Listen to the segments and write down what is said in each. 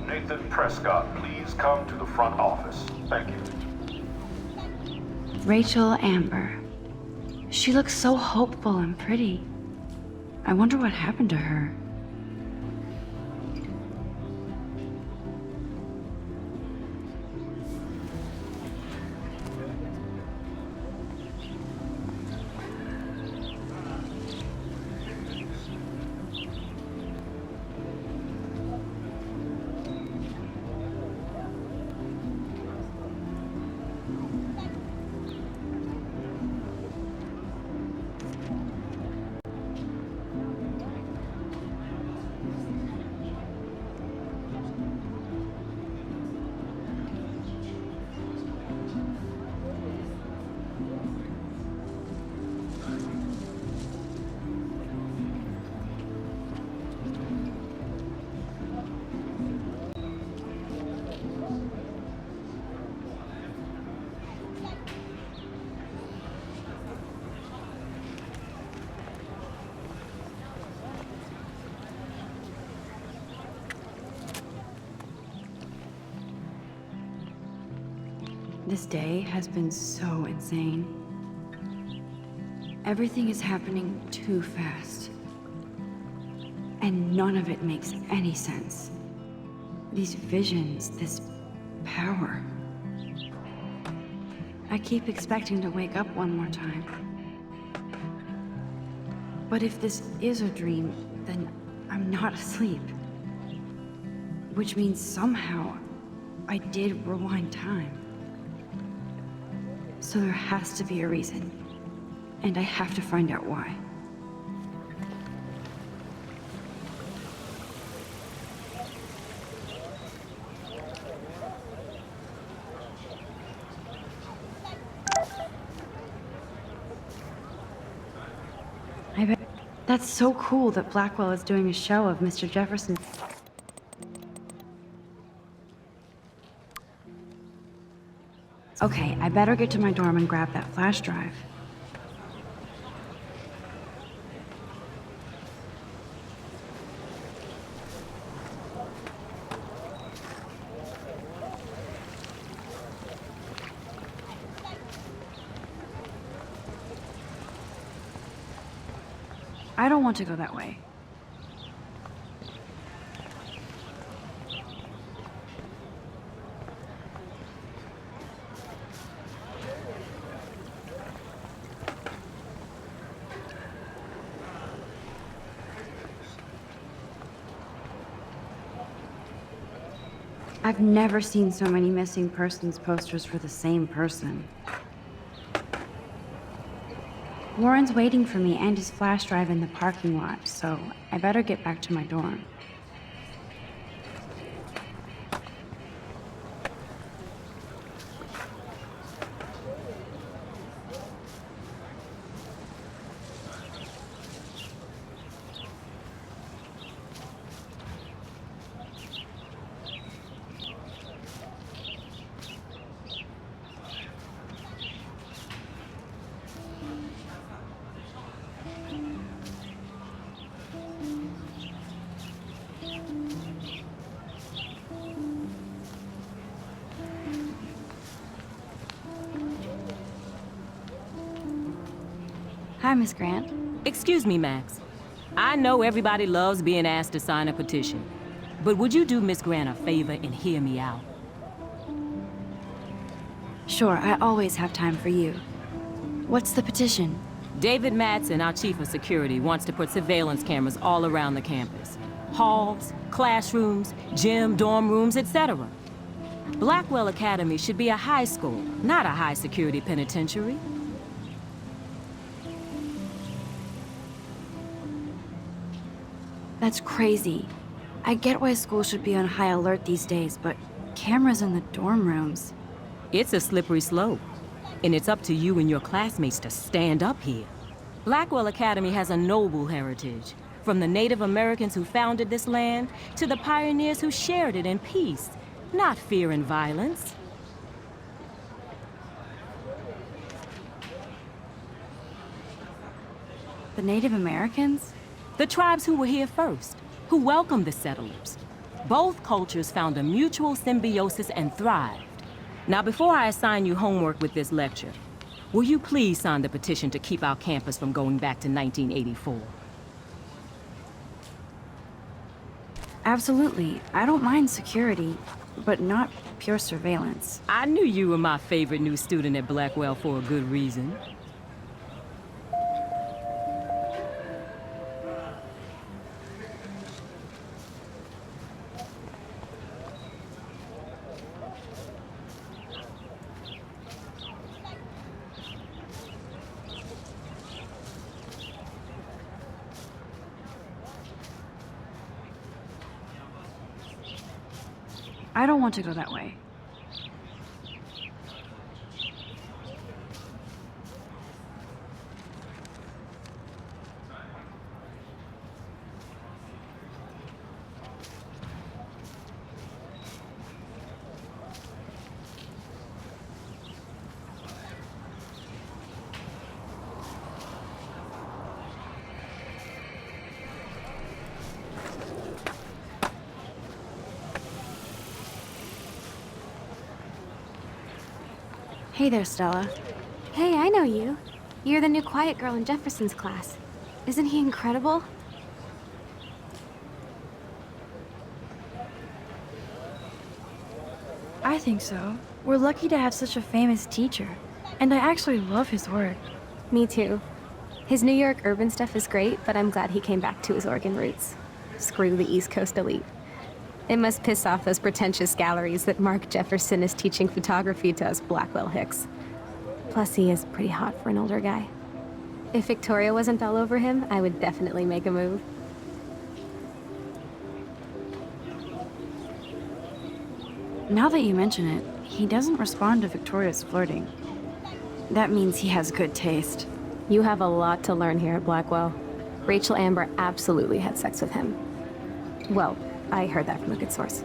Nathan Prescott, please come to the front office. Thank you. Rachel Amber. She looks so hopeful and pretty. I wonder what happened to her. This day has been so insane. Everything is happening too fast. And none of it makes any sense. These visions, this power. I keep expecting to wake up one more time. But if this is a dream, then I'm not asleep. Which means somehow I did rewind time. So there has to be a reason. And I have to find out why. I bet that's so cool that Blackwell is doing a show of Mr. Jefferson. Okay, I better get to my dorm and grab that flash drive. I don't want to go that way. I've never seen so many missing persons posters for the same person. Warren's waiting for me and his flash drive in the parking lot, so I better get back to my dorm. Hi, Miss Grant. Excuse me, Max. I know everybody loves being asked to sign a petition, but would you do Miss Grant a favor and hear me out? Sure, I always have time for you. What's the petition? David Madsen, our chief of security, wants to put surveillance cameras all around the campus. Halls, classrooms, gym, dorm rooms, etc. Blackwell Academy should be a high school, not a high-security penitentiary. That's crazy. I get why schools should be on high alert these days, but cameras in the dorm rooms. It's a slippery slope, and it's up to you and your classmates to stand up here. Blackwell Academy has a noble heritage, from the Native Americans who founded this land to the pioneers who shared it in peace, not fear and violence. The Native Americans? The tribes who were here first, who welcomed the settlers. Both cultures found a mutual symbiosis and thrived. Now, before I assign you homework with this lecture, will you please sign the petition to keep our campus from going back to 1984? Absolutely. I don't mind security, but not pure surveillance. I knew you were my favorite new student at Blackwell for a good reason. I don't want to go that way. Hey there, Stella. Hey, I know you. You're the new quiet girl in Jefferson's class. Isn't he incredible? I think so. We're lucky to have such a famous teacher. And I actually love his work. Me too. His New York urban stuff is great, but I'm glad he came back to his Oregon roots. Screw the East Coast elite. It must piss off those pretentious galleries that Mark Jefferson is teaching photography to us Blackwell hicks. Plus, he is pretty hot for an older guy. If Victoria wasn't all over him, I would definitely make a move. Now that you mention it, he doesn't respond to Victoria's flirting. That means he has good taste. You have a lot to learn here at Blackwell. Rachel Amber absolutely had sex with him. Well, I heard that from a good source.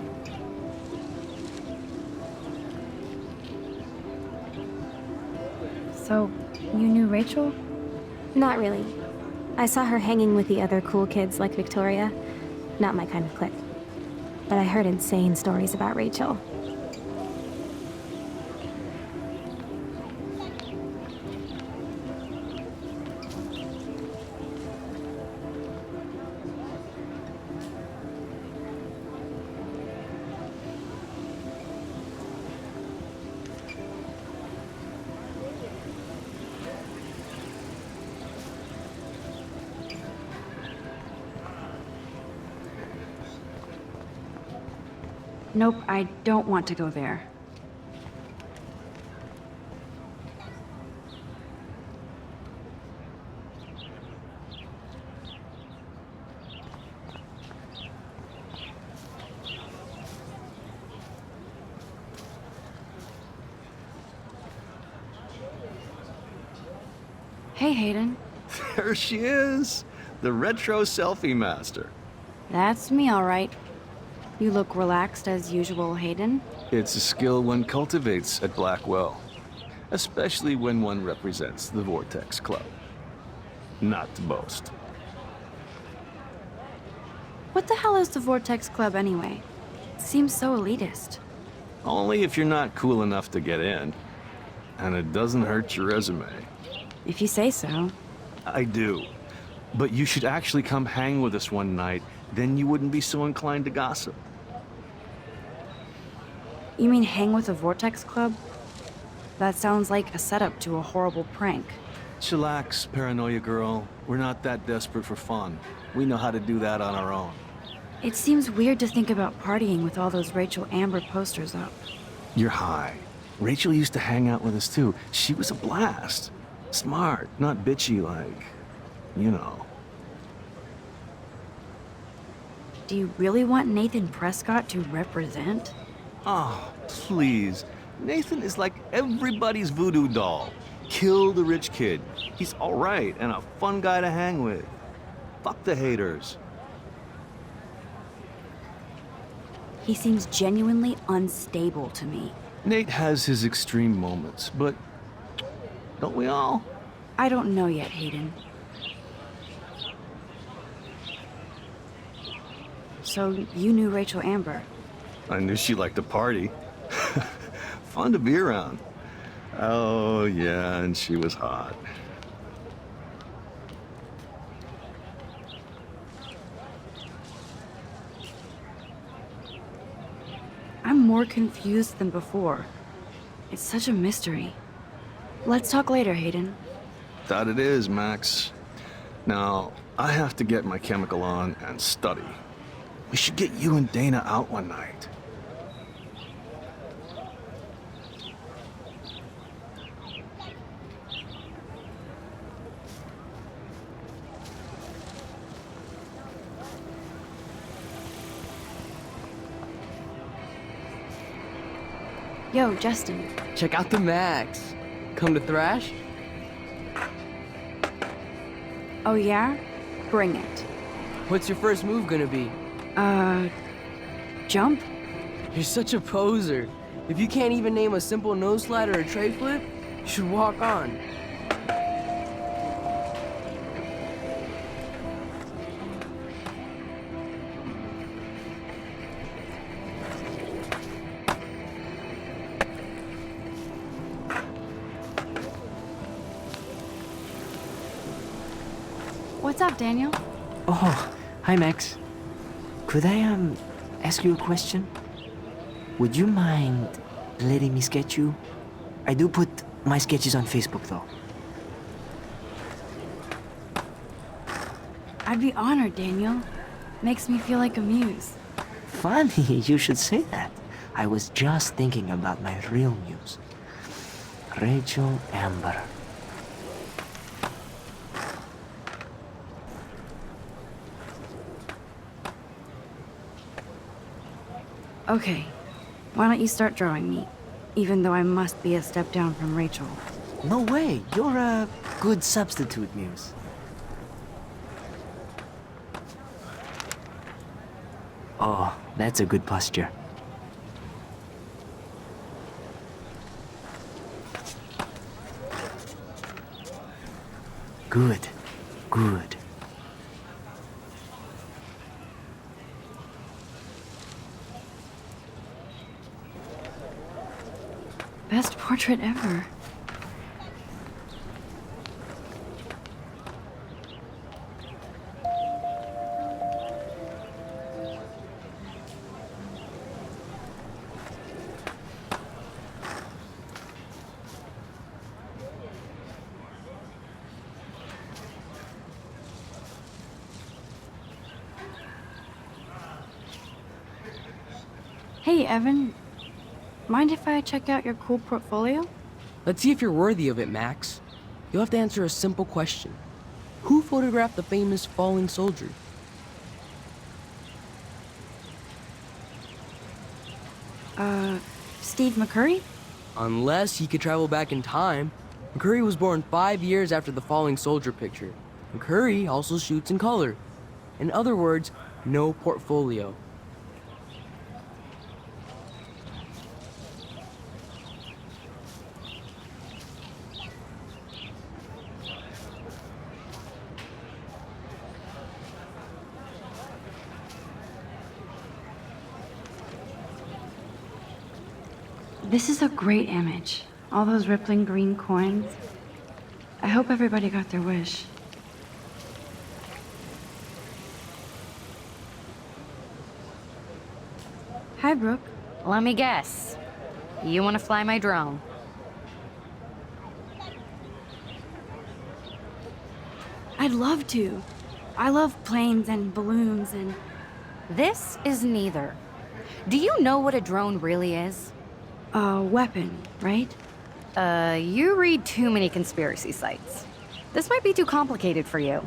So, you knew Rachel? Not really. I saw her hanging with the other cool kids like Victoria. Not my kind of clique. But I heard insane stories about Rachel. Nope, I don't want to go there. Hey, Hayden. There she is, the retro selfie master. That's me, all right. You look relaxed as usual, Hayden. It's a skill one cultivates at Blackwell, especially when one represents the Vortex Club. Not to boast. What the hell is the Vortex Club anyway? Seems so elitist. Only if you're not cool enough to get in. And it doesn't hurt your resume. If you say so. I do. But you should actually come hang with us one night, then you wouldn't be so inclined to gossip. You mean hang with the Vortex Club? That sounds like a setup to a horrible prank. Chillax, paranoia girl. We're not that desperate for fun. We know how to do that on our own. It seems weird to think about partying with all those Rachel Amber posters up. You're high. Rachel used to hang out with us too. She was a blast. Smart, not bitchy like, you know. Do you really want Nathan Prescott to represent? Oh, please. Nathan is like everybody's voodoo doll. Kill the rich kid. He's all right and a fun guy to hang with. Fuck the haters. He seems genuinely unstable to me. Nate has his extreme moments, but don't we all? I don't know yet, Hayden. So you knew Rachel Amber. I knew she liked to party. Fun to be around. Oh, yeah, and she was hot. I'm more confused than before. It's such a mystery. Let's talk later, Hayden. That it is, Max. Now, I have to get my chemical on and study. We should get you and Dana out one night. Yo, Justin. Check out the Max. Come to thrash? Oh yeah? Bring it. What's your first move gonna be? Jump? You're such a poser. If you can't even name a simple nose slide or a tray flip, you should walk on. What's up, Daniel? Oh, hi Max. Could I ask you a question? Would you mind letting me sketch you? I do put my sketches on Facebook though. I'd be honored, Daniel. Makes me feel like a muse. Funny, you should say that. I was just thinking about my real muse. Rachel Amber. Okay, why don't you start drawing me? Even though I must be a step down from Rachel. No way, you're a good substitute muse. Oh, that's a good posture. Good, good. Best portrait ever. Hey, Evan. Mind if I check out your cool portfolio? Let's see if you're worthy of it, Max. You'll have to answer a simple question. Who photographed the famous falling soldier? Steve McCurry? Unless he could travel back in time. McCurry was born 5 years after the falling soldier picture. McCurry also shoots in color. In other words, no portfolio. This is a great image. All those rippling green coins. I hope everybody got their wish. Hi, Brooke. Let me guess. You want to fly my drone? I'd love to. I love planes and balloons and... This is neither. Do you know what a drone really is? a weapon, right? You read too many conspiracy sites. This might be too complicated for you.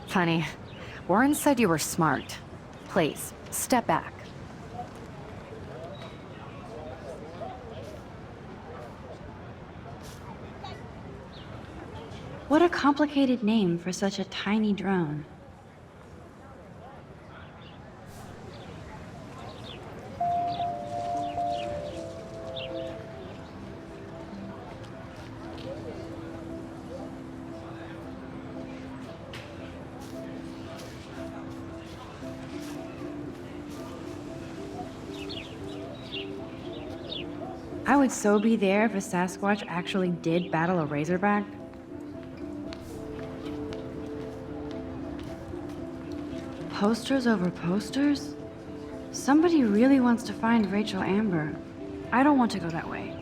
Funny, Warren said you were smart. Please, step back. What a complicated name for such a tiny drone. I would so be there if a Sasquatch actually did battle a Razorback. Posters over posters? Somebody really wants to find Rachel Amber. I don't want to go that way.